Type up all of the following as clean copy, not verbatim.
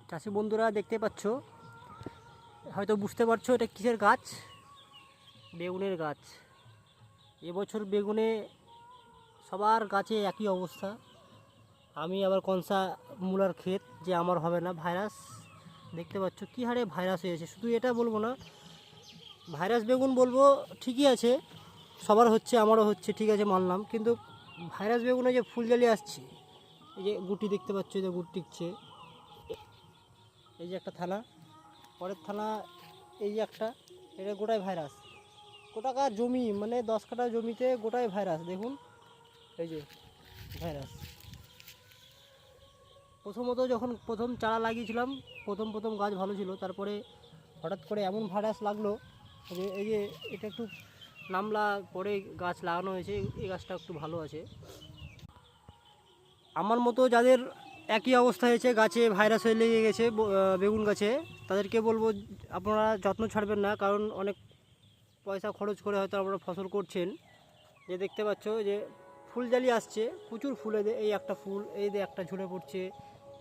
চাষি বন্ধুরা দেখতে পাচ্ছ, হয়তো বুঝতে পারছো এটা কিসের গাছ। বেগুনের গাছ। এবছর বেগুনে সবার গাছে একই অবস্থা। আমি আবার কনসা মূলার ক্ষেত যে আমার হবে না, ভাইরাস দেখতে পাচ্ছ কী হারে ভাইরাস হয়েছে। শুধু এটা বলবো না, ভাইরাস বেগুন বলবো ঠিকই আছে, সবার হচ্ছে আমারও হচ্ছে, ঠিক আছে মানলাম, কিন্তু ভাইরাস বেগুনে যে ফুলজালি আসছে, এই যে গুটি দেখতে পাচ্ছ, এই যে গুটি টিকছে, এই যে একটা থানা, পরের থানা, এই যে একটা, এটা গোটাই ভাইরাস। গোটাকা জমি, মানে 10 কাঠা জমিতে গোটাই ভাইরাস। দেখুন এই যে ভাইরাস। প্রথমত যখন প্রথম চারা লাগিয়েছিলাম, প্রথম গাছ ভালো ছিল, তারপরে হঠাৎ করে এমন ভাইরাস লাগলো যে এই যে এটা একটু নামলা পরে গাছ লাগানো হয়েছে, এই গাছটা একটু ভালো আছে। আমার মতো যাদের একই অবস্থা হয়েছে, গাছে ভাইরাস হয়ে লেগে গেছে বেগুন গাছে, তাদেরকে বলবো আপনারা যত্ন ছাড়বেন না, কারণ অনেক পয়সা খরচ করে হয়তো আপনারা ফসল করছেন। যে দেখতে পাচ্ছ যে ফুলজালি আসছে, প্রচুর ফুল, এই একটা ফুল, এই যে একটা ঝরে পড়ছে,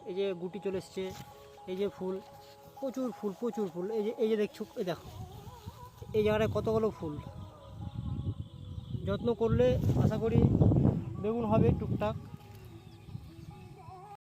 এই যে গুটি চলে এসছে, এই যে ফুল, প্রচুর ফুল প্রচুর ফুল, এই যে দেখছো, এই দেখো এই জায়গাটায় কতগুলো ফুল। যত্ন করলে আশা করি বেগুন হবে টুকটাক।